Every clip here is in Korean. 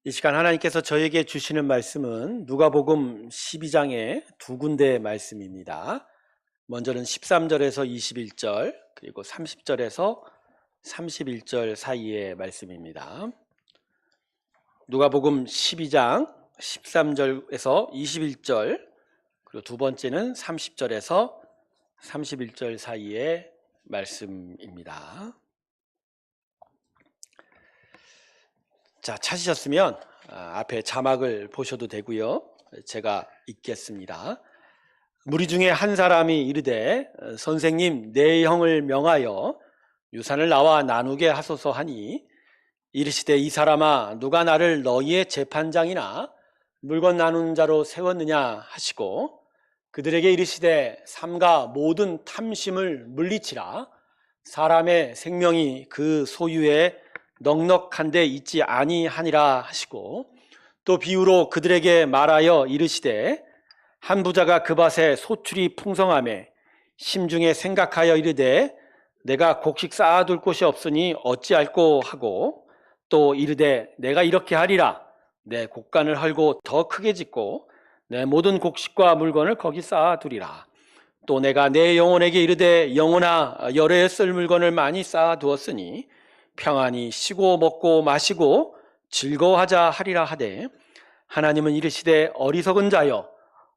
이 시간 하나님께서 저에게 주시는 말씀은 누가복음 12장의 두 군데 말씀입니다. 먼저는 13절에서 21절 그리고 30절에서 31절 사이의 말씀입니다. 누가복음 12장 13절에서 21절 그리고 두 번째는 30절에서 31절 사이의 말씀입니다. 자, 찾으셨으면 앞에 자막을 보셔도 되고요. 제가 읽겠습니다. 무리 중에 한 사람이 이르되 선생님, 내 형을 명하여 유산을 나와 나누게 하소서 하니, 이르시되 이 사람아, 누가 나를 너희의 재판장이나 물건 나누는 자로 세웠느냐 하시고, 그들에게 이르시되 삼가 모든 탐심을 물리치라. 사람의 생명이 그 소유에 넉넉한 데 있지 아니하니라 하시고, 또 비유로 그들에게 말하여 이르시되 한 부자가 그 밭에 소출이 풍성하매 심중에 생각하여 이르되 내가 곡식 쌓아둘 곳이 없으니 어찌할꼬 하고, 또 이르되 내가 이렇게 하리라. 내 곡간을 헐고 더 크게 짓고 내 모든 곡식과 물건을 거기 쌓아두리라. 또 내가 내 영혼에게 이르되 영혼아, 열에 쓸 물건을 많이 쌓아두었으니 평안히 쉬고 먹고 마시고 즐거워하자 하리라 하되, 하나님은 이르시되 어리석은 자여,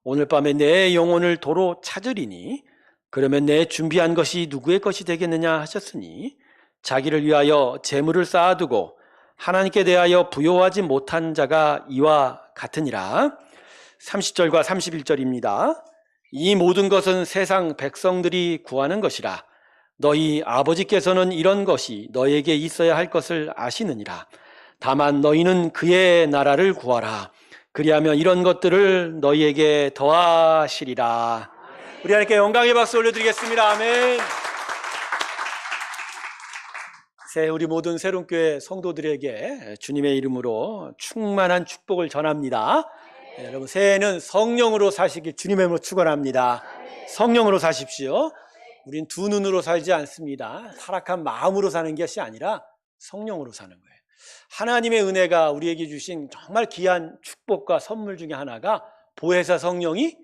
오늘 밤에 내 영혼을 도로 찾으리니 그러면 내 준비한 것이 누구의 것이 되겠느냐 하셨으니, 자기를 위하여 재물을 쌓아두고 하나님께 대하여 부요하지 못한 자가 이와 같으니라. 30절과 31절입니다. 이 모든 것은 세상 백성들이 구하는 것이라. 너희 아버지께서는 이런 것이 너희에게 있어야 할 것을 아시느니라. 다만 너희는 그의 나라를 구하라. 그리하면 이런 것들을 너희에게 더하시리라. 우리 하나님께 영광의 박수 올려드리겠습니다. 아멘. 우리 모든 새롬교회 성도들에게 주님의 이름으로 충만한 축복을 전합니다. 여러분, 새해는 성령으로 사시길 주님의 이름으로 축원합니다. 성령으로 사십시오. 우린 두 눈으로 살지 않습니다. 타락한 마음으로 사는 것이 아니라 성령으로 사는 거예요. 하나님의 은혜가 우리에게 주신 정말 귀한 축복과 선물 중에 하나가 보혜사 성령이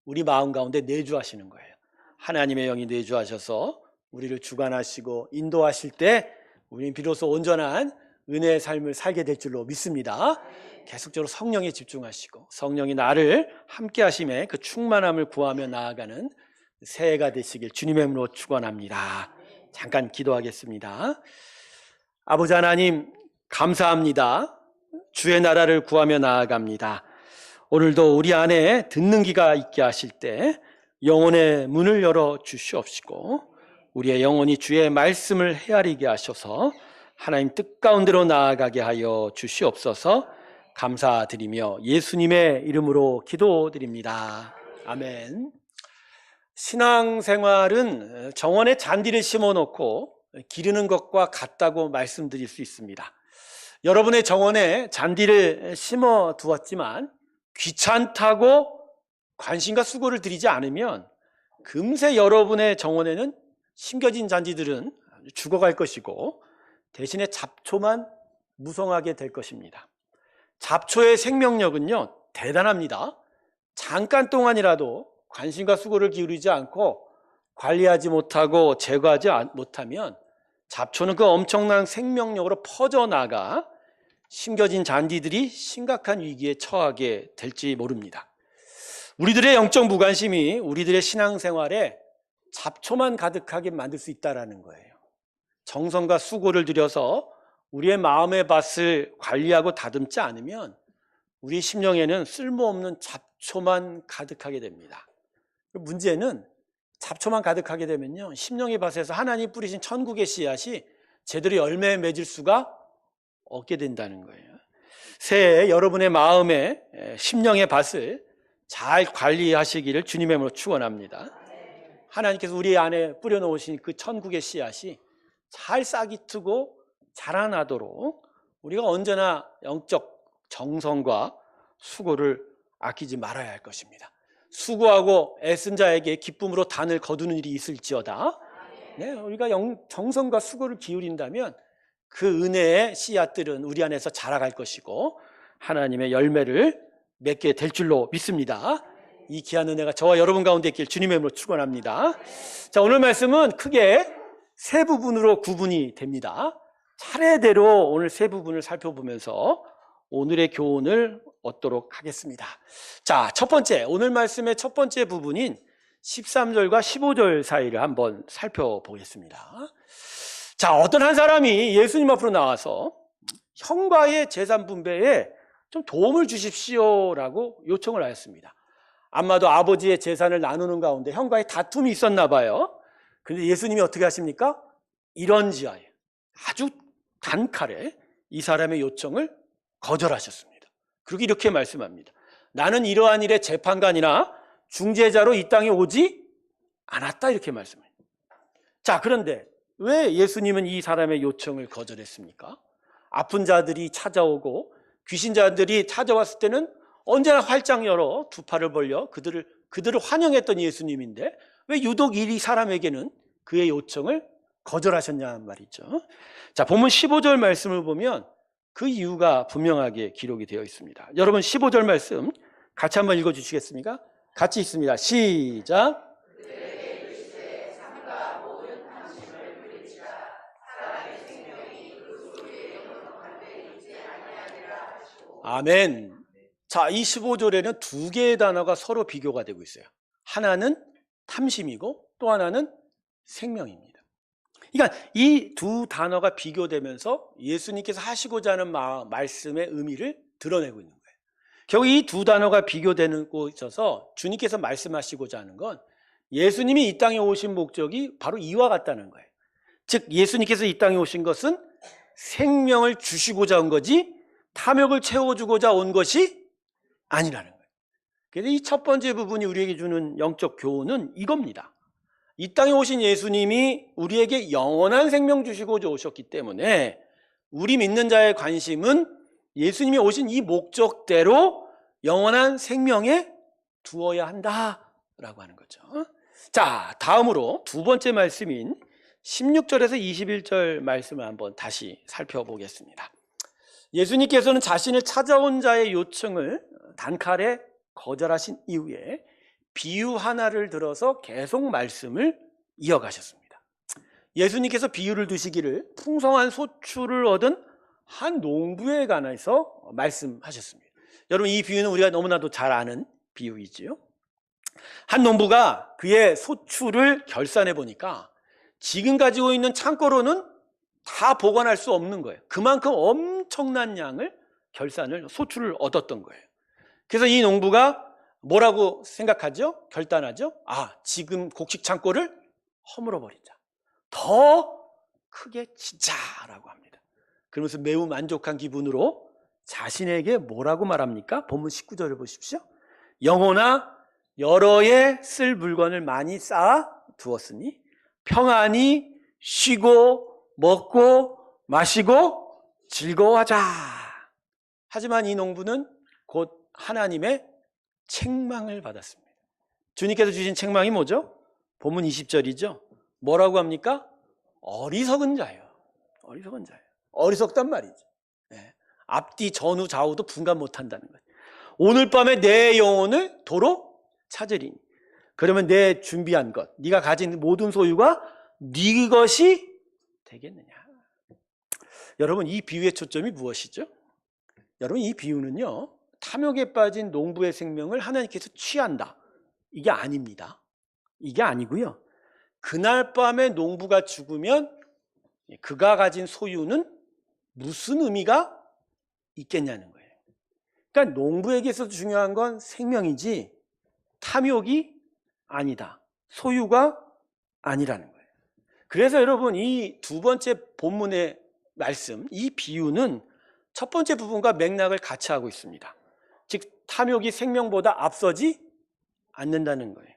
우리 마음 가운데 내주하시는 거예요. 하나님의 영이 내주하셔서 우리를 주관하시고 인도하실 때 우리는 비로소 온전한 은혜의 삶을 살게 될 줄로 믿습니다. 계속적으로 성령에 집중하시고 성령이 나를 함께 하심에 그 충만함을 구하며 나아가는 새해가 되시길 주님의 이름으로 축원합니다. 잠깐 기도하겠습니다. 아버지 하나님, 감사합니다. 주의 나라를 구하며 나아갑니다. 오늘도 우리 안에 듣는 귀가 있게 하실 때 영혼의 문을 열어 주시옵시고, 우리의 영혼이 주의 말씀을 헤아리게 하셔서 하나님 뜻 가운데로 나아가게 하여 주시옵소서. 감사드리며 예수님의 이름으로 기도드립니다. 아멘. 신앙생활은 정원에 잔디를 심어놓고 기르는 것과 같다고 말씀드릴 수 있습니다. 여러분의 정원에 잔디를 심어 두었지만 귀찮다고 관심과 수고를 들이지 않으면 금세 여러분의 정원에는 심겨진 잔디들은 죽어갈 것이고 대신에 잡초만 무성하게 될 것입니다. 잡초의 생명력은요, 대단합니다. 잠깐 동안이라도 관심과 수고를 기울이지 않고 관리하지 못하고 제거하지 못하면 잡초는 그 엄청난 생명력으로 퍼져나가 심겨진 잔디들이 심각한 위기에 처하게 될지 모릅니다. 우리들의 영적 무관심이 우리들의 신앙생활에 잡초만 가득하게 만들 수 있다는 거예요. 정성과 수고를 들여서 우리의 마음의 밭을 관리하고 다듬지 않으면 우리 심령에는 쓸모없는 잡초만 가득하게 됩니다. 문제는 잡초만 가득하게 되면요, 심령의 밭에서 하나님 뿌리신 천국의 씨앗이 제대로 열매 맺을 수가 없게 된다는 거예요. 새해 여러분의 마음의 심령의 밭을 잘 관리하시기를 주님의 이름으로 축원합니다. 하나님께서 우리 안에 뿌려놓으신 그 천국의 씨앗이 잘 싹이 트고 자라나도록 우리가 언제나 영적 정성과 수고를 아끼지 말아야 할 것입니다. 수고하고 애쓴 자에게 기쁨으로 단을 거두는 일이 있을지어다. 네, 우리가 정성과 수고를 기울인다면 그 은혜의 씨앗들은 우리 안에서 자라갈 것이고, 하나님의 열매를 맺게 될 줄로 믿습니다. 이 귀한 은혜가 저와 여러분 가운데 있길 주님의 이름으로 축원합니다. 자, 오늘 말씀은 크게 세 부분으로 구분이 됩니다. 차례대로 오늘 세 부분을 살펴보면서 오늘의 교훈을 얻도록 하겠습니다. 자, 첫 번째, 오늘 말씀의 첫 번째 부분인 13절과 15절 사이를 한번 살펴보겠습니다. 자, 어떤 한 사람이 예수님 앞으로 나와서 형과의 재산 분배에 좀 도움을 주십시오라고 요청을 하였습니다. 아마도 아버지의 재산을 나누는 가운데 형과의 다툼이 있었나 봐요. 그런데 예수님이 어떻게 하십니까? 이런지하에 아주 단칼에 이 사람의 요청을 거절하셨습니다. 그리고 이렇게 말씀합니다. 나는 이러한 일의 재판관이나 중재자로 이 땅에 오지 않았다, 이렇게 말씀합니다. 자, 그런데 왜 예수님은 이 사람의 요청을 거절했습니까? 아픈 자들이 찾아오고 귀신자들이 찾아왔을 때는 언제나 활짝 열어 두 팔을 벌려 그들을 환영했던 예수님인데 왜 유독 이 사람에게는 그의 요청을 거절하셨냐 말이죠. 자, 본문 15절 말씀을 보면 그 이유가 분명하게 기록이 되어 있습니다. 여러분 15절 말씀 같이 한번 읽어주시겠습니까? 같이 있습니다. 시작. 아멘. 자, 이 15절에는 두 개의 단어가 서로 비교가 되고 있어요. 하나는 탐심이고 또 하나는 생명입니다. 그러니까 이 두 단어가 비교되면서 예수님께서 하시고자 하는 말씀의 의미를 드러내고 있는 거예요. 결국 이 두 단어가 비교되는 곳에 있어서 주님께서 말씀하시고자 하는 건 예수님이 이 땅에 오신 목적이 바로 이와 같다는 거예요. 즉 예수님께서 이 땅에 오신 것은 생명을 주시고자 온 거지 탐욕을 채워주고자 온 것이 아니라는 거예요. 그래서 이 첫 번째 부분이 우리에게 주는 영적 교훈은 이겁니다. 이 땅에 오신 예수님이 우리에게 영원한 생명 주시고자 오셨기 때문에 우리 믿는 자의 관심은 예수님이 오신 이 목적대로 영원한 생명에 두어야 한다라고 하는 거죠. 자, 다음으로 두 번째 말씀인 16절에서 21절 말씀을 한번 다시 살펴보겠습니다. 예수님께서는 자신을 찾아온 자의 요청을 단칼에 거절하신 이후에 비유 하나를 들어서 계속 말씀을 이어가셨습니다. 예수님께서 비유를 두시기를 풍성한 소출을 얻은 한 농부에 관해서 말씀하셨습니다. 여러분 이 비유는 우리가 너무나도 잘 아는 비유이지요. 한 농부가 그의 소출을 결산해 보니까 지금 가지고 있는 창고로는 다 보관할 수 없는 거예요. 그만큼 엄청난 양을 소출을 얻었던 거예요. 그래서 이 농부가 뭐라고 생각하죠? 결단하죠? 지금 곡식 창고를 허물어 버리자. 더 크게 짓자라고 합니다. 그러면서 매우 만족한 기분으로 자신에게 뭐라고 말합니까? 본문 19절을 보십시오. 영혼아, 여러 해 쓸 물건을 많이 쌓아 두었으니 평안히 쉬고 먹고 마시고 즐거워하자. 하지만 이 농부는 곧 하나님의 책망을 받았습니다. 주님께서 주신 책망이 뭐죠? 본문 20절이죠. 뭐라고 합니까? 어리석은 자예요. 어리석은 자예요. 어리석단 말이죠. 네. 앞뒤 전후 좌우도 분간 못한다는 거예요. 오늘 밤에 내 영혼을 도로 찾으리니 그러면 내 준비한 것, 네가 가진 모든 소유가 네 것이 되겠느냐. 여러분 이 비유의 초점이 무엇이죠? 여러분 이 비유는요, 탐욕에 빠진 농부의 생명을 하나님께서 취한다, 이게 아닙니다. 이게 아니고요, 그날 밤에 농부가 죽으면 그가 가진 소유는 무슨 의미가 있겠냐는 거예요. 그러니까 농부에게서 중요한 건 생명이지 탐욕이 아니다, 소유가 아니라는 거예요. 그래서 여러분 이 두 번째 본문의 말씀, 이 비유는 첫 번째 부분과 맥락을 같이 하고 있습니다. 즉 탐욕이 생명보다 앞서지 않는다는 거예요.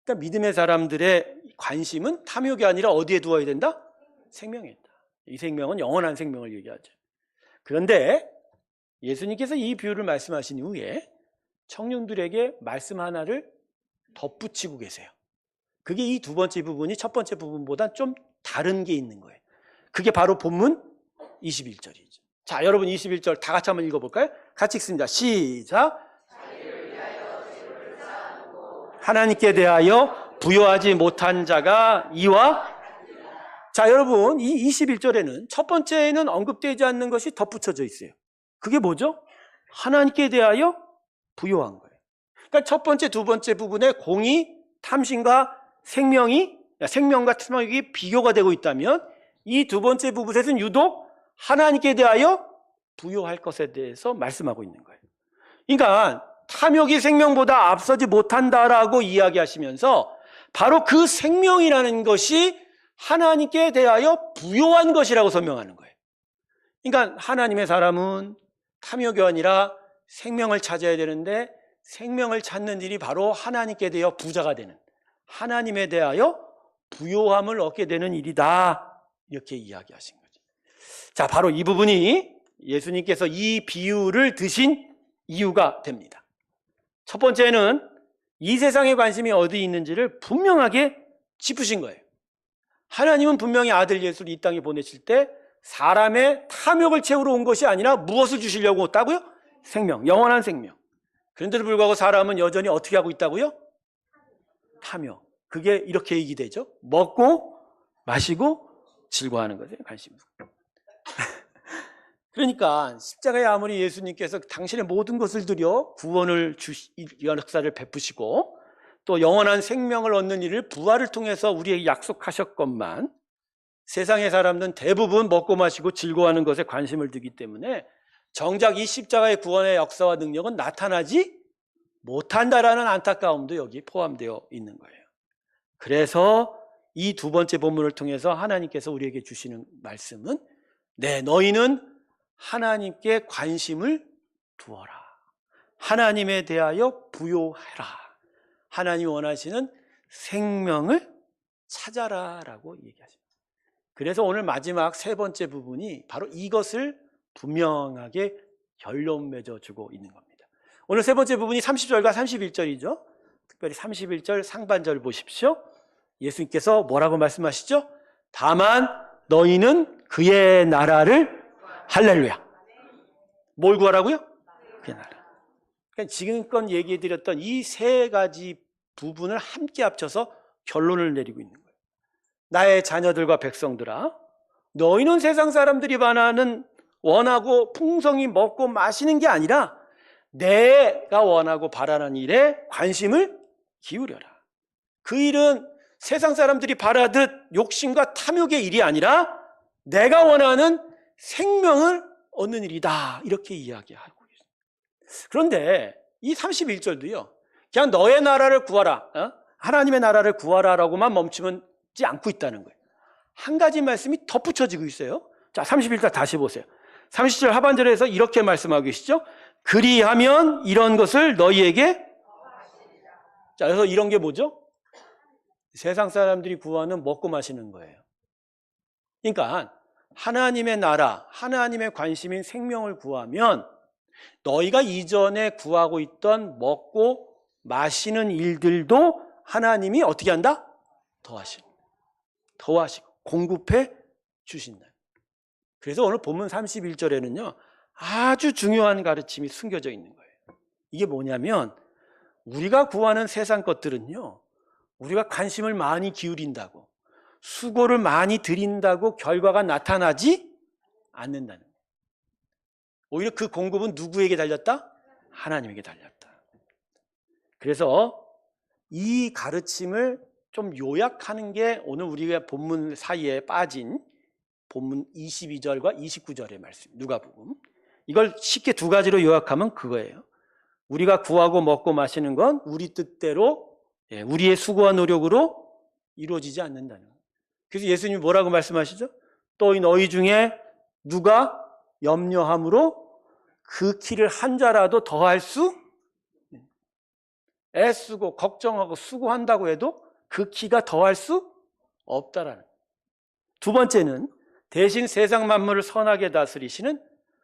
그러니까 믿음의 사람들의 관심은 탐욕이 아니라 어디에 두어야 된다? 생명에 있다. 이 생명은 영원한 생명을 얘기하죠. 그런데 예수님께서 이 비유를 말씀하신 이후에 청년들에게 말씀 하나를 덧붙이고 계세요. 그게 이 두 번째 부분이 첫 번째 부분보다 좀 다른 게 있는 거예요. 그게 바로 본문 21절이죠. 자, 여러분 21절 다 같이 한번 읽어볼까요? 같이 읽습니다. 시작. 하나님께 대하여 부여하지 못한 자가 이와. 자, 여러분, 이 21절에는 첫 번째에는 언급되지 않는 것이 덧붙여져 있어요. 그게 뭐죠? 하나님께 대하여 부여한 거예요. 그러니까 첫 번째, 두 번째 부분에 공이 탐심과 생명과 탐욕이 비교가 되고 있다면 이 두 번째 부분에서는 유독 하나님께 대하여 부여할 것에 대해서 말씀하고 있는 거예요. 그러니까 탐욕이 생명보다 앞서지 못한다라고 이야기하시면서 바로 그 생명이라는 것이 하나님께 대하여 부여한 것이라고 설명하는 거예요. 그러니까 하나님의 사람은 탐욕이 아니라 생명을 찾아야 되는데 생명을 찾는 일이 바로 하나님께 대하여 부자가 되는, 하나님에 대하여 부요함을 얻게 되는 일이다, 이렇게 이야기하신 거죠. 자, 바로 이 부분이 예수님께서 이 비유를 드신 이유가 됩니다. 첫 번째는 이 세상의 관심이 어디 있는지를 분명하게 짚으신 거예요. 하나님은 분명히 아들 예수를 이 땅에 보내실 때 사람의 탐욕을 채우러 온 것이 아니라 무엇을 주시려고 왔다고요? 생명, 영원한 생명. 그런데도 불구하고 사람은 여전히 어떻게 하고 있다고요? 탐욕. 그게 이렇게 얘기되죠. 먹고 마시고 즐거워하는 거죠. 관심. 그러니까 십자가에 아무리 예수님께서 당신의 모든 것을 들여 구원을 역사를 베푸시고 또 영원한 생명을 얻는 일을 부활을 통해서 우리에게 약속하셨건만 세상의 사람들은 대부분 먹고 마시고 즐거워하는 것에 관심을 두기 때문에 정작 이 십자가의 구원의 역사와 능력은 나타나지 못한다라는 안타까움도 여기 포함되어 있는 거예요. 그래서 이 두 번째 본문을 통해서 하나님께서 우리에게 주시는 말씀은 너희는 하나님께 관심을 두어라. 하나님에 대하여 부요해라. 하나님이 원하시는 생명을 찾아라 라고 얘기하십니다. 그래서 오늘 마지막 세 번째 부분이 바로 이것을 분명하게 결론 맺어주고 있는 겁니다. 오늘 세 번째 부분이 30절과 31절이죠. 특별히 31절 상반절 보십시오. 예수님께서 뭐라고 말씀하시죠? 다만 너희는 그의 나라를, 할렐루야, 뭘 구하라고요? 그의 나라. 그러니까 지금껏 얘기해드렸던 이 세 가지 부분을 함께 합쳐서 결론을 내리고 있는 거예요. 나의 자녀들과 백성들아, 너희는 세상 사람들이 원하고 풍성히 먹고 마시는 게 아니라 내가 원하고 바라는 일에 관심을 기울여라. 그 일은 세상 사람들이 바라듯 욕심과 탐욕의 일이 아니라 내가 원하는 생명을 얻는 일이다, 이렇게 이야기하고 있습니다. 그런데 이 31절도요 그냥 너의 나라를 구하라, 하나님의 나라를 구하라라고만 멈추지 않고 있다는 거예요. 한 가지 말씀이 덧붙여지고 있어요. 자, 31절 다시 보세요. 30절 하반절에서 이렇게 말씀하고 계시죠. 그리하면 이런 것을 너희에게. 자, 그래서 이런 게 뭐죠? 세상 사람들이 구하는 먹고 마시는 거예요. 그러니까 하나님의 나라, 하나님의 관심인 생명을 구하면 너희가 이전에 구하고 있던 먹고 마시는 일들도 하나님이 어떻게 한다? 더하시고 공급해 주신다. 그래서 오늘 본문 31절에는요 아주 중요한 가르침이 숨겨져 있는 거예요. 이게 뭐냐면 우리가 구하는 세상 것들은요 우리가 관심을 많이 기울인다고, 수고를 많이 들인다고 결과가 나타나지 않는다는 거예요. 오히려 그 공급은 누구에게 달렸다? 하나님에게 달렸다. 그래서 이 가르침을 좀 요약하는 게 오늘 우리가 본문 사이에 빠진 본문 22절과 29절의 말씀, 누가복음. 이걸 쉽게 두 가지로 요약하면 그거예요. 우리가 구하고 먹고 마시는 건 우리 뜻대로, 우리의 수고와 노력으로 이루어지지 않는다는 거예요. 그래서 예수님이 뭐라고 말씀하시죠? 또 너희 중에 누가 염려함으로 그 키를 한 자라도 더할 수, 애쓰고 걱정하고 수고한다고 해도 그 키가 더할 수 없다라는 거예요. 두 번째는 대신 세상 만물을 선하게 다스리시는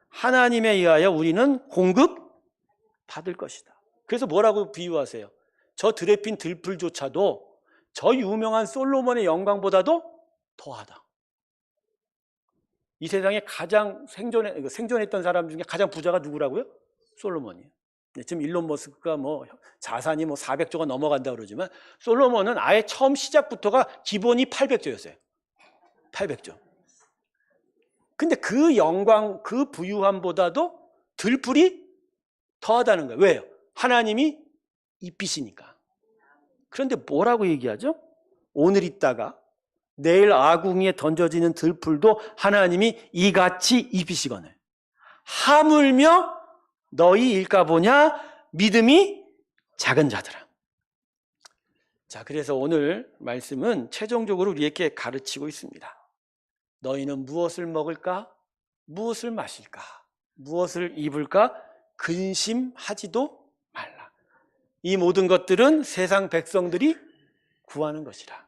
하나님에 의하여 우리는 공급받을 것이다. 그래서 뭐라고 비유하세요? 저 들에 핀 들풀조차도 저 유명한 솔로몬의 영광보다도 더하다. 이 세상에 가장 생존했던 사람 중에 가장 부자가 누구라고요? 솔로몬이에요. 지금 일론 머스크가 뭐 자산이 뭐 400조가 넘어간다 그러지만 솔로몬은 아예 처음 시작부터가 기본이 800조였어요. 800조. 근데 그 영광, 그 부유함보다도 들풀이 더하다는 거예요. 왜요? 하나님이 이삐시니까. 그런데 뭐라고 얘기하죠? 오늘 있다가 내일 아궁이에 던져지는 들풀도 하나님이 이같이 입히시거늘 하물며 너희 일까보냐 믿음이 작은 자들아. 자, 그래서 오늘 말씀은 최종적으로 우리에게 가르치고 있습니다. 너희는 무엇을 먹을까? 무엇을 마실까? 무엇을 입을까? 근심하지도 말라. 이 모든 것들은 세상 백성들이 구하는 것이라.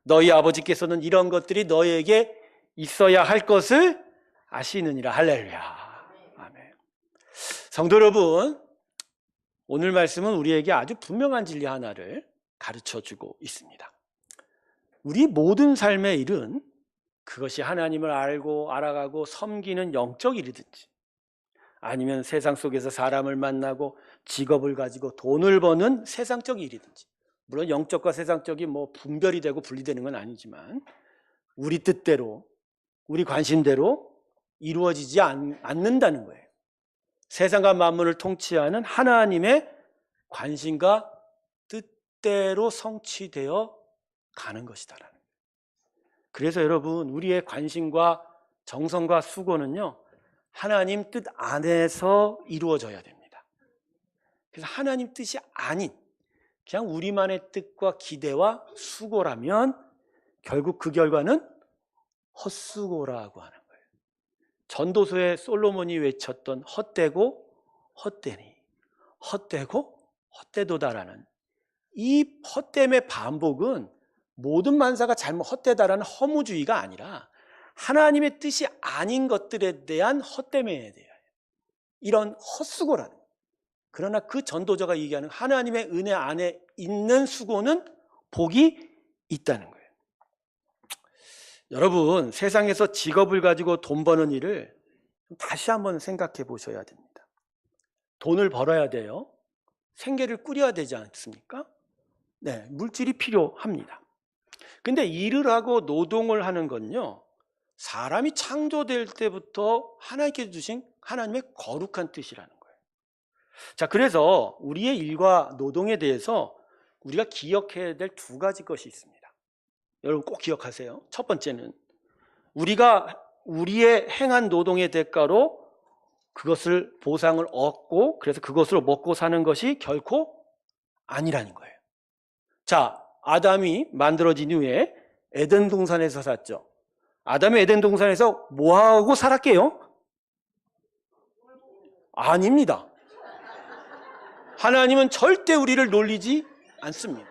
너희 아버지께서는 이런 것들이 너희에게 있어야 할 것을 아시느니라. 할렐루야. 아멘. 성도 여러분, 오늘 말씀은 우리에게 아주 분명한 진리 하나를 가르쳐주고 있습니다. 우리 모든 삶의 일은 그것이 하나님을 알고 알아가고 섬기는 영적 일이든지 아니면 세상 속에서 사람을 만나고 직업을 가지고 돈을 버는 세상적 일이든지, 물론 영적과 세상적이 뭐 분별이 되고 분리되는 건 아니지만 우리 뜻대로 우리 관심대로 이루어지지 않는다는 거예요. 세상과 만물을 통치하는 하나님의 관심과 뜻대로 성취되어 가는 것이다라는 거예요. 그래서 여러분, 우리의 관심과 정성과 수고는요, 하나님 뜻 안에서 이루어져야 됩니다. 그래서 하나님 뜻이 아닌 그냥 우리만의 뜻과 기대와 수고라면 결국 그 결과는 헛수고라고 하는 거예요. 전도서에 솔로몬이 외쳤던 헛되고 헛되니 헛되고 헛되도다라는 이 헛됨의 반복은 모든 만사가 잘못 헛되다라는 허무주의가 아니라 하나님의 뜻이 아닌 것들에 대한 헛됨에 대하여 이런 헛수고라는 거예요. 그러나 그 전도자가 얘기하는 하나님의 은혜 안에 있는 수고는 복이 있다는 거예요. 여러분, 세상에서 직업을 가지고 돈 버는 일을 다시 한번 생각해 보셔야 됩니다. 돈을 벌어야 돼요. 생계를 꾸려야 되지 않습니까? 네, 물질이 필요합니다. 근데 일을 하고 노동을 하는 건요, 사람이 창조될 때부터 하나님께 주신 하나님의 거룩한 뜻이라는 거예요. 자, 그래서 우리의 일과 노동에 대해서 우리가 기억해야 될 두 가지 것이 있습니다. 여러분 꼭 기억하세요. 첫 번째는 우리가 우리의 행한 노동의 대가로 그것을 보상을 얻고 그래서 그것으로 먹고 사는 것이 결코 아니라는 거예요. 자, 아담이 만들어진 후에 에덴 동산에서 샀죠. 아담이 에덴 동산에서 뭐하고 살았게요? 아닙니다. 하나님은 절대 우리를 놀리지 않습니다.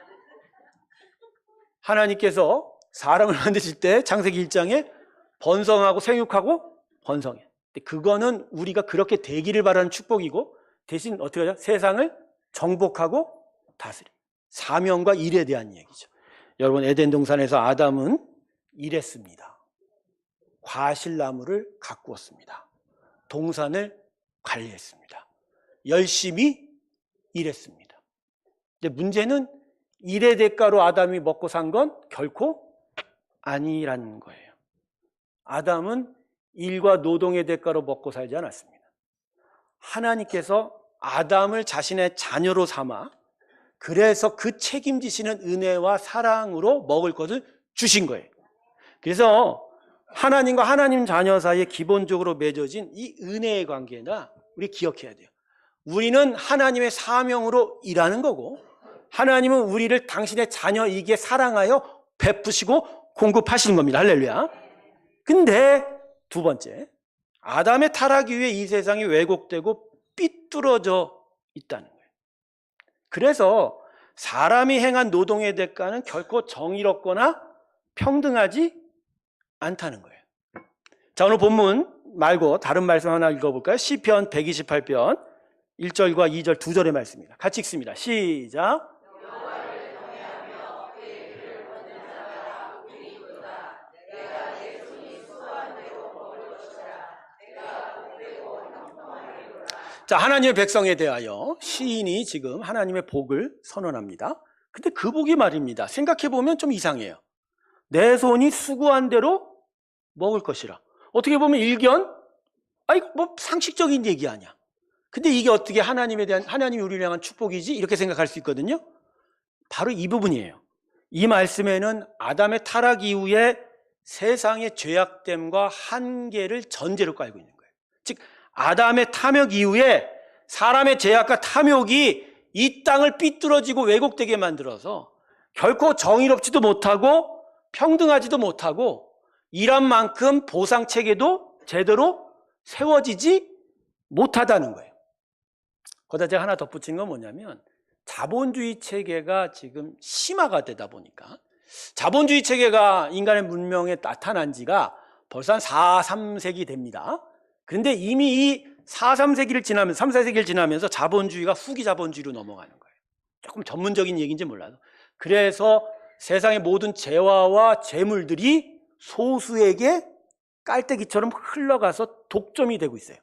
하나님께서 사람을 만드실 때 창세기 1장에 번성하고 생육하고 번성해. 그거는 우리가 그렇게 되기를 바라는 축복이고 대신 어떻게 하죠? 세상을 정복하고 다스려. 사명과 일에 대한 얘기죠. 여러분, 에덴 동산에서 아담은 일했습니다. 과실나무를 가꾸었습니다. 동산을 관리했습니다. 열심히 일했습니다. 근데 문제는 일의 대가로 아담이 먹고 산 건 결코 아니라는 거예요. 아담은 일과 노동의 대가로 먹고 살지 않았습니다. 하나님께서 아담을 자신의 자녀로 삼아 그래서 그 책임지시는 은혜와 사랑으로 먹을 것을 주신 거예요. 그래서 하나님과 하나님 자녀 사이에 기본적으로 맺어진 이 은혜의 관계나 우리 기억해야 돼요. 우리는 하나님의 사명으로 일하는 거고 하나님은 우리를 당신의 자녀이기에 사랑하여 베푸시고 공급하시는 겁니다. 할렐루야. 근데 두 번째, 아담의 타락 이후에 이 세상이 왜곡되고 삐뚤어져 있다는 거예요. 그래서 사람이 행한 노동의 대가는 결코 정의롭거나 평등하지 않다는 거예요. 자, 오늘 본문 말고 다른 말씀 하나 읽어볼까요? 시편 128편 1절과 2절 두 절의 말씀입니다. 같이 읽습니다. 시작. 자, 하나님의 백성에 대하여 시인이 지금 하나님의 복을 선언합니다. 근데 그 복이 말입니다. 생각해보면 좀 이상해요. 내 손이 수고한 대로 먹을 것이라. 어떻게 보면 일견, 이거 뭐 상식적인 얘기 아니야. 근데 이게 어떻게 하나님이 우리를 향한 축복이지? 이렇게 생각할 수 있거든요. 바로 이 부분이에요. 이 말씀에는 아담의 타락 이후에 세상의 죄악됨과 한계를 전제로 깔고 있는 거예요. 즉 아담의 탐욕 이후에 사람의 죄악과 탐욕이 이 땅을 삐뚤어지고 왜곡되게 만들어서 결코 정의롭지도 못하고 평등하지도 못하고 일한 만큼 보상체계도 제대로 세워지지 못하다는 거예요. 거기다 제가 하나 덧붙인 건 뭐냐면 자본주의 체계가 지금 심화가 되다 보니까 자본주의 체계가 인간의 문명에 나타난 지가 벌써 한 4, 3세기 됩니다. 그런데 이미 이 4, 3세기를 지나면서 3, 4세기를 지나면서 자본주의가 후기 자본주의로 넘어가는 거예요. 조금 전문적인 얘기인지 몰라도. 그래서 세상의 모든 재화와 재물들이 소수에게 깔때기처럼 흘러가서 독점이 되고 있어요.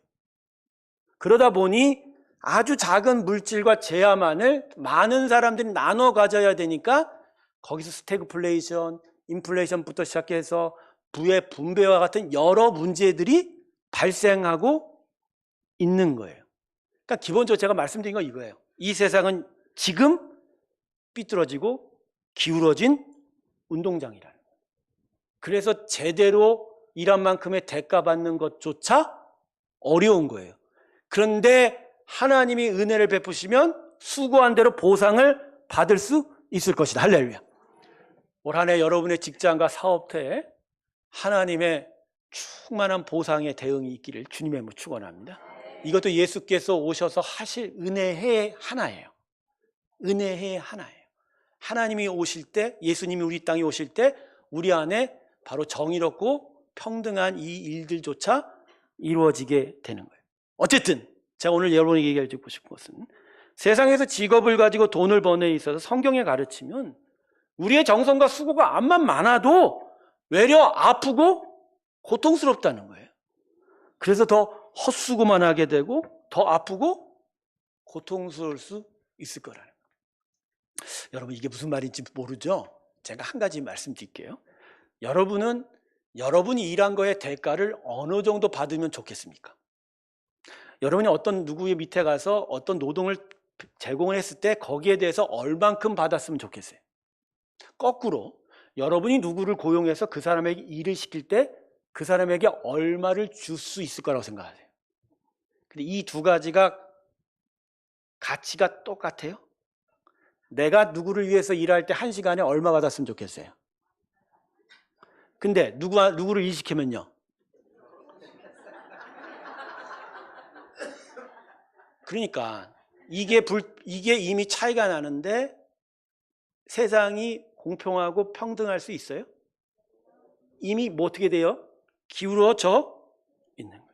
그러다 보니 아주 작은 물질과 재화만을 많은 사람들이 나눠 가져야 되니까 거기서 스태그플레이션, 인플레이션부터 시작해서 부의 분배와 같은 여러 문제들이 발생하고 있는 거예요. 그러니까 기본적으로 제가 말씀드린 건 이거예요. 이 세상은 지금 삐뚤어지고 기울어진 운동장이라는 거예요. 그래서 제대로 일한 만큼의 대가 받는 것조차 어려운 거예요. 그런데 하나님이 은혜를 베푸시면 수고한 대로 보상을 받을 수 있을 것이다. 할렐루야. 올 한 해 여러분의 직장과 사업터에 하나님의 충만한 보상의 대응이 있기를 주님의 이름으로 축원합니다. 이것도 예수께서 오셔서 하실 은혜의 하나예요. 은혜의 하나예요. 하나님이 오실 때, 예수님이 우리 땅에 오실 때 우리 안에 바로 정의롭고 평등한 이 일들조차 이루어지게 되는 거예요. 어쨌든 제가 오늘 여러분에게 얘기해주고 싶은 것은 세상에서 직업을 가지고 돈을 버는 데 있어서 성경에 가르치면 우리의 정성과 수고가 암만 많아도 외려 아프고 고통스럽다는 거예요. 그래서 더 헛수고만 하게 되고 더 아프고 고통스러울 수 있을 거라는 거예요. 여러분 이게 무슨 말인지 모르죠? 제가 한 가지 말씀드릴게요. 여러분이 일한 거의 대가를 어느 정도 받으면 좋겠습니까? 여러분이 어떤 누구의 밑에 가서 어떤 노동을 제공을 했을 때 거기에 대해서 얼만큼 받았으면 좋겠어요? 거꾸로 여러분이 누구를 고용해서 그 사람에게 일을 시킬 때 그 사람에게 얼마를 줄 수 있을 거라고 생각하세요? 근데 이 두 가지가 가치가 똑같아요? 내가 누구를 위해서 일할 때 1시간에 얼마 받았으면 좋겠어요? 근데 누구를 일시키면요? 그러니까 이게 이미 차이가 나는데 세상이 공평하고 평등할 수 있어요? 이미 뭐 어떻게 돼요? 기울어져 있는 거예요.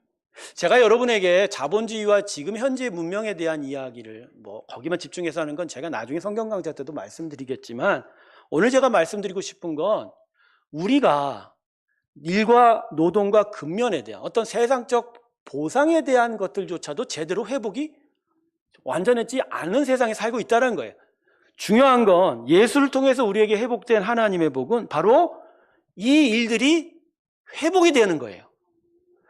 제가 여러분에게 자본주의와 지금 현재 문명에 대한 이야기를 거기만 집중해서 하는 건 제가 나중에 성경 강좌 때도 말씀드리겠지만 오늘 제가 말씀드리고 싶은 건 우리가 일과 노동과 근면에 대한 어떤 세상적 보상에 대한 것들조차도 제대로 회복이 완전하지 않은 세상에 살고 있다는 거예요. 중요한 건 예수를 통해서 우리에게 회복된 하나님의 복은 바로 이 일들이 회복이 되는 거예요.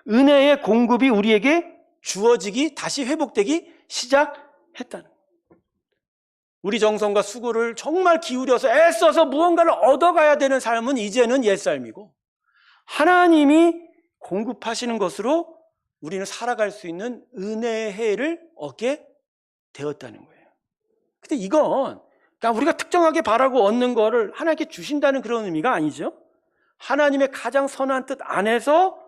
은혜의 공급이 우리에게 주어지기, 다시 회복되기 시작했다는 거예요. 우리 정성과 수고를 정말 기울여서 애써서 무언가를 얻어가야 되는 삶은 이제는 옛삶이고 하나님이 공급하시는 것으로 우리는 살아갈 수 있는 은혜의 해를 얻게 되었다는 거예요. 근데 이건 그러니까 우리가 특정하게 바라고 얻는 거를 하나님께 주신다는 그런 의미가 아니죠. 하나님의 가장 선한 뜻 안에서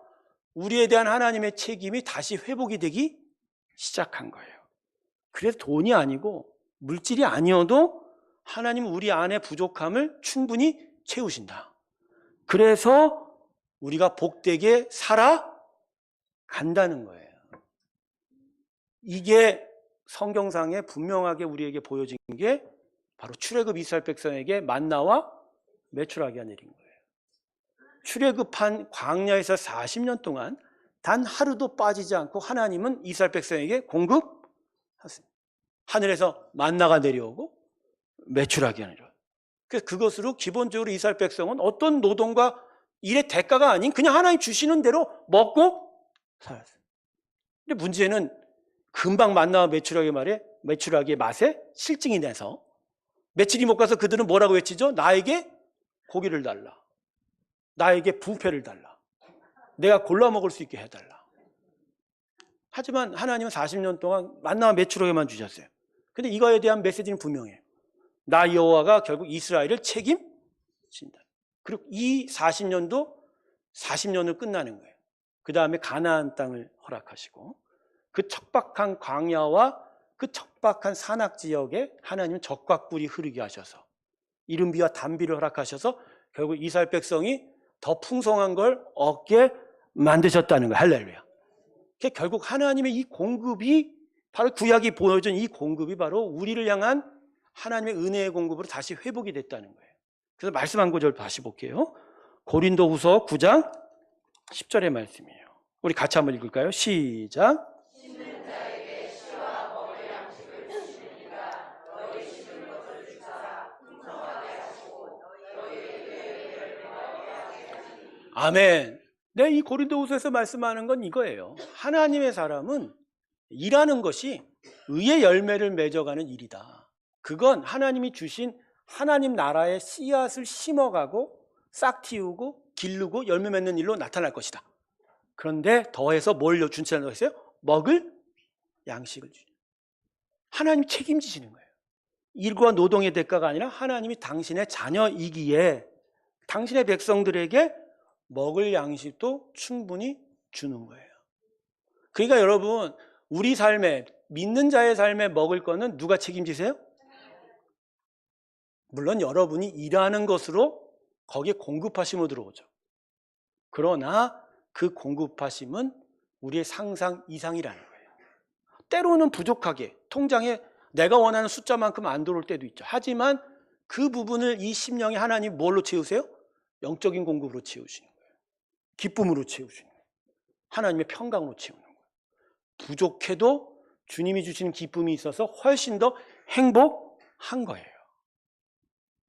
우리에 대한 하나님의 책임이 다시 회복이 되기 시작한 거예요. 그래서 돈이 아니고 물질이 아니어도 하나님은 우리 안에 부족함을 충분히 채우신다. 그래서 우리가 복되게 살아간다는 거예요. 이게 성경상에 분명하게 우리에게 보여진 게 바로 출애굽 이스라엘 백성에게 만나와 메추라기가 내린 거예요. 출애굽한 광야에서 40년 동안 단 하루도 빠지지 않고 하나님은 이스라엘 백성에게 공급하셨어요. 하늘에서 만나가 내려오고 매출하게 하느라. 그래서 그것으로 기본적으로 이스라엘 백성은 어떤 노동과 일의 대가가 아닌 그냥 하나님 주시는 대로 먹고 살았어요. 근데 문제는 금방 만나와 매출하기의 맛에 실증이 내서 며칠이 못 가서 그들은 뭐라고 외치죠? 나에게 고기를 달라. 나에게 부패를 달라. 내가 골라 먹을 수 있게 해달라. 하지만 하나님은 40년 동안 만나와 매출하게만 주셨어요. 근데 이거에 대한 메시지는 분명해요. 나 여호와가 결국 이스라엘을 책임진다. 그리고 이 40년을 끝나는 거예요. 그 다음에 가나안 땅을 허락하시고 그 척박한 광야와 그 척박한 산악 지역에 하나님은 적과 꿀이 흐르게 하셔서 이른비와 단비를 허락하셔서 결국 이스라엘 백성이 더 풍성한 걸 얻게 만드셨다는 거예요. 할렐루야. 결국 하나님의 이 공급이 바로 구약이 보여준 이 공급이 바로 우리를 향한 하나님의 은혜의 공급으로 다시 회복이 됐다는 거예요. 그래서 말씀 한 구절 다시 볼게요. 고린도후서 9장 10절의 말씀이에요. 우리 같이 한번 읽을까요? 시작. 아멘. 네, 이 고린도후서에서 말씀하는 건 이거예요. 하나님의 사람은 일하는 것이 의의 열매를 맺어가는 일이다. 그건 하나님이 주신 하나님 나라의 씨앗을 심어가고 싹 틔우고 기르고 열매 맺는 일로 나타날 것이다. 그런데 더해서 뭘 준다고 했어요? 먹을 양식을 주죠. 하나님이 책임지시는 거예요. 일과 노동의 대가가 아니라 하나님이 당신의 자녀이기에 당신의 백성들에게 먹을 양식도 충분히 주는 거예요. 그러니까 여러분, 우리 삶에, 믿는 자의 삶에 먹을 거는 누가 책임지세요? 물론 여러분이 일하는 것으로 거기에 공급하심으로 들어오죠. 그러나 그 공급하심은 우리의 상상 이상이라는 거예요. 때로는 부족하게 통장에 내가 원하는 숫자만큼 안 들어올 때도 있죠. 하지만 그 부분을 이 심령이 하나님 뭘로 채우세요? 영적인 공급으로 채우시는 거예요. 기쁨으로 채우시는 거예요. 하나님의 평강으로 채우는 거예요. 부족해도 주님이 주시는 기쁨이 있어서 훨씬 더 행복한 거예요.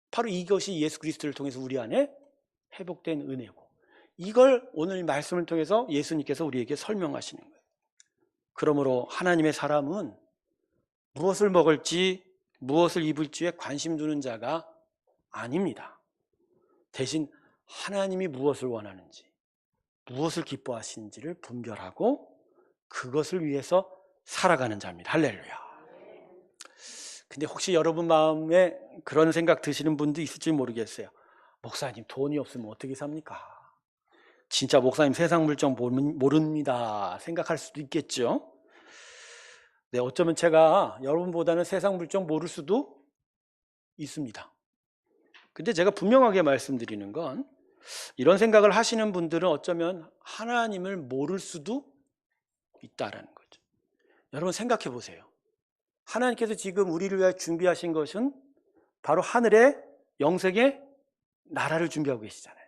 바로 이것이 예수 그리스도를 통해서 우리 안에 회복된 은혜고, 이걸 오늘 말씀을 통해서 예수님께서 우리에게 설명하시는 거예요. 그러므로 하나님의 사람은 무엇을 먹을지 무엇을 입을지에 관심 두는 자가 아닙니다. 대신 하나님이 무엇을 원하는지 무엇을 기뻐하시는지를 분별하고 그것을 위해서 살아가는 자입니다. 할렐루야. 근데 혹시 여러분 마음에 그런 생각 드시는 분도 있을지 모르겠어요. 목사님, 돈이 없으면 어떻게 삽니까? 진짜 목사님 세상 물정 모릅니다 생각할 수도 있겠죠. 네, 어쩌면 제가 여러분보다는 세상 물정 모를 수도 있습니다. 근데 제가 분명하게 말씀드리는 건, 이런 생각을 하시는 분들은 어쩌면 하나님을 모를 수도 있다라는 거죠. 여러분 생각해 보세요. 하나님께서 지금 우리를 위해 준비하신 것은 바로 하늘의 영생의 나라를 준비하고 계시잖아요.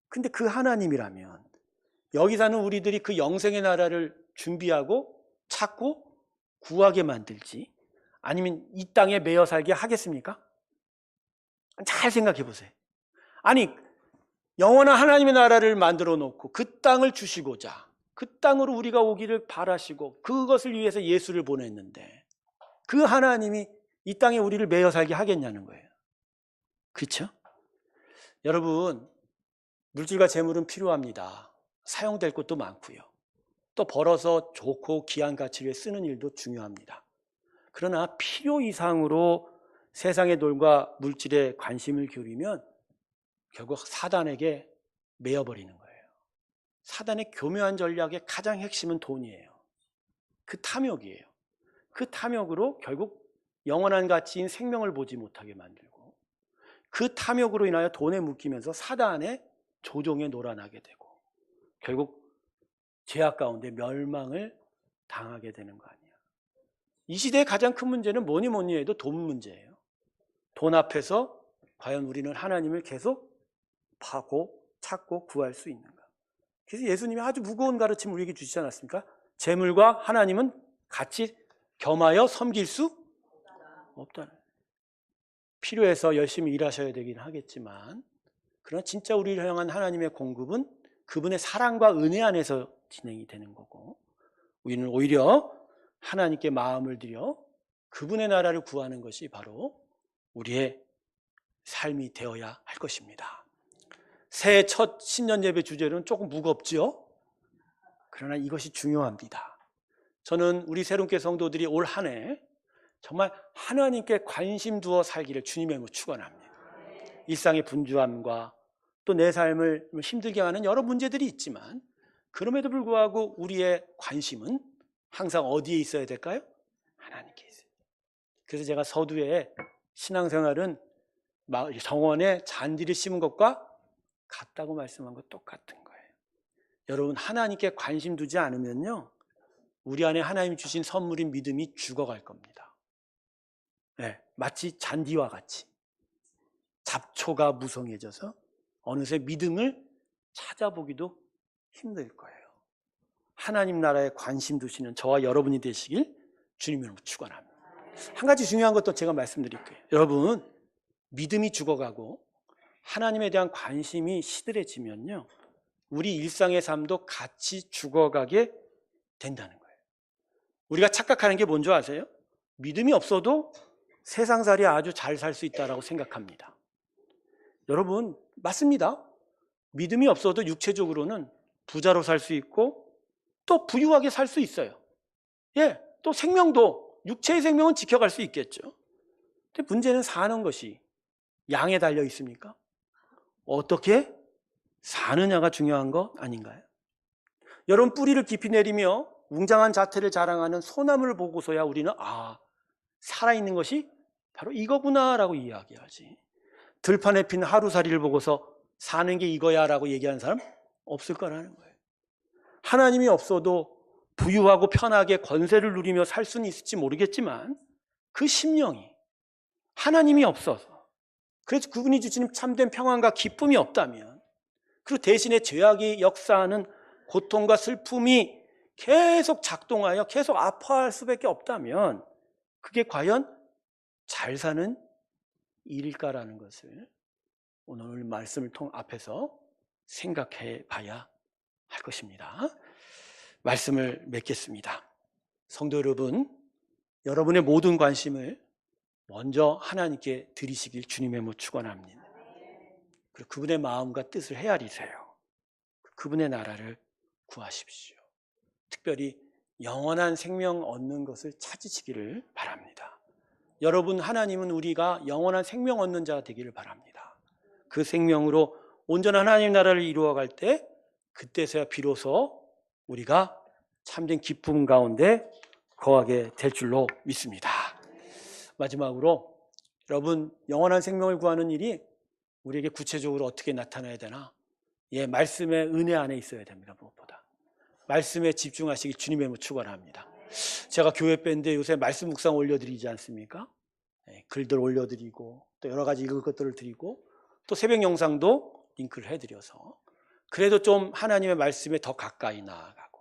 근데 그 하나님이라면 여기 사는 우리들이 그 영생의 나라를 준비하고 찾고 구하게 만들지, 아니면 이 땅에 매여 살게 하겠습니까? 잘 생각해 보세요. 아니, 영원한 하나님의 나라를 만들어 놓고 그 땅을 주시고자 그 땅으로 우리가 오기를 바라시고 그것을 위해서 예수를 보냈는데 그 하나님이 이 땅에 우리를 매여 살게 하겠냐는 거예요. 그렇죠? 여러분, 물질과 재물은 필요합니다. 사용될 것도 많고요. 또 벌어서 좋고 귀한 가치를 쓰는 일도 중요합니다. 그러나 필요 이상으로 세상의 돈과 물질에 관심을 기울이면 결국 사단에게 매여버리는 거예요. 사단의 교묘한 전략의 가장 핵심은 돈이에요. 그 탐욕이에요. 그 탐욕으로 결국 영원한 가치인 생명을 보지 못하게 만들고, 그 탐욕으로 인하여 돈에 묶이면서 사단의 조종에 놀아나게 되고 결국 죄악 가운데 멸망을 당하게 되는 거 아니야. 이 시대의 가장 큰 문제는 뭐니 해도 돈 문제예요. 돈 앞에서 과연 우리는 하나님을 계속 파고 찾고 구할 수 있는가. 그래서 예수님이 아주 무거운 가르침을 우리에게 주시지 않았습니까? 재물과 하나님은 같이 겸하여 섬길 수 없다. 필요해서 열심히 일하셔야 되긴 하겠지만, 그러나 진짜 우리를 향한 하나님의 공급은 그분의 사랑과 은혜 안에서 진행이 되는 거고, 우리는 오히려 하나님께 마음을 들여 그분의 나라를 구하는 것이 바로 우리의 삶이 되어야 할 것입니다. 새해 첫 신년 예배 주제는 조금 무겁죠? 그러나 이것이 중요합니다. 저는 우리 새롭게 성도들이 올 한 해 정말 하나님께 관심 두어 살기를 주님의 이름으로 축원합니다. 일상의 분주함과 또 내 삶을 힘들게 하는 여러 문제들이 있지만, 그럼에도 불구하고 우리의 관심은 항상 어디에 있어야 될까요? 하나님께 있어요. 그래서 제가 서두에 신앙생활은 정원에 잔디를 심은 것과 같다고 말씀한 것 똑같은 거예요. 여러분, 하나님께 관심 두지 않으면요, 우리 안에 하나님 주신 선물인 믿음이 죽어갈 겁니다. 네, 마치 잔디와 같이 잡초가 무성해져서 어느새 믿음을 찾아보기도 힘들 거예요. 하나님 나라에 관심 두시는 저와 여러분이 되시길 주님으로 축원합니다. 한 가지 중요한 것도 제가 말씀드릴게요. 여러분, 믿음이 죽어가고 하나님에 대한 관심이 시들해지면요, 우리 일상의 삶도 같이 죽어가게 된다는 거예요. 우리가 착각하는 게 뭔지 아세요? 믿음이 없어도 세상살이 아주 잘 살 수 있다고 생각합니다. 여러분, 맞습니다. 믿음이 없어도 육체적으로는 부자로 살 수 있고 또 부유하게 살 수 있어요. 예, 또 생명도, 육체의 생명은 지켜갈 수 있겠죠. 근데 문제는 사는 것이 양에 달려 있습니까? 어떻게 사느냐가 중요한 것 아닌가요? 여러분, 뿌리를 깊이 내리며 웅장한 자태를 자랑하는 소나무를 보고서야 우리는 살아있는 것이 바로 이거구나 라고 이야기하지, 들판에 핀 하루살이를 보고서 사는 게 이거야 라고 얘기하는 사람 없을 거라는 거예요. 하나님이 없어도 부유하고 편하게 권세를 누리며 살 수는 있을지 모르겠지만, 그 심령이 하나님이 없어서, 그래서 그분이 주시는 참된 평안과 기쁨이 없다면, 그리고 대신에 죄악이 역사하는 고통과 슬픔이 계속 작동하여 계속 아파할 수밖에 없다면, 그게 과연 잘 사는 일일까라는 것을 오늘 말씀을 앞에서 생각해 봐야 할 것입니다. 말씀을 맺겠습니다. 성도 여러분, 여러분의 모든 관심을 먼저 하나님께 드리시길 주님의 이름으로 축원합니다. 그리고 그분의 마음과 뜻을 헤아리세요. 그분의 나라를 구하십시오. 특별히 영원한 생명 얻는 것을 찾으시기를 바랍니다. 여러분, 하나님은 우리가 영원한 생명 얻는 자가 되기를 바랍니다. 그 생명으로 온전한 하나님 나라를 이루어갈 때, 그때서야 비로소 우리가 참된 기쁨 가운데 거하게 될 줄로 믿습니다. 마지막으로, 여러분, 영원한 생명을 구하는 일이 우리에게 구체적으로 어떻게 나타나야 되나? 말씀의 은혜 안에 있어야 됩니다. 무엇보다 말씀에 집중하시기 주님의 이름으로 축원합니다. 제가 교회 밴드에 요새 말씀 묵상 올려드리지 않습니까? 글들 올려드리고 또 여러 가지 읽을 것들을 드리고 또 새벽 영상도 링크를 해드려서, 그래도 좀 하나님의 말씀에 더 가까이 나아가고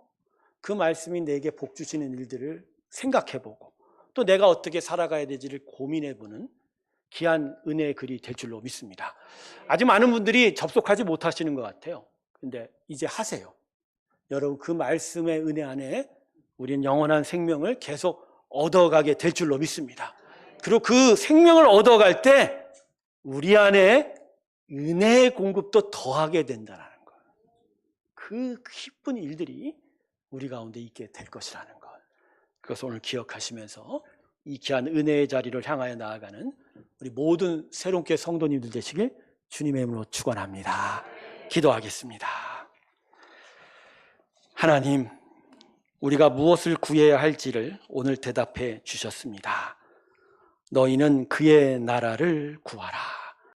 그 말씀이 내게 복 주시는 일들을 생각해보고 또 내가 어떻게 살아가야 되지를 고민해보는 귀한 은혜의 글이 될 줄로 믿습니다. 아주 많은 분들이 접속하지 못하시는 것 같아요. 근데 이제 하세요. 여러분, 그 말씀의 은혜 안에 우리는 영원한 생명을 계속 얻어가게 될 줄로 믿습니다. 그리고 그 생명을 얻어갈 때 우리 안에 은혜의 공급도 더하게 된다는 것, 그 기쁜 일들이 우리 가운데 있게 될 것이라는 것, 그것을 오늘 기억하시면서 이 귀한 은혜의 자리를 향하여 나아가는 우리 모든 새롭게 성도님들 되시길 주님의 이름으로 축원합니다. 기도하겠습니다. 하나님, 우리가 무엇을 구해야 할지를 오늘 대답해 주셨습니다. 너희는 그의 나라를 구하라.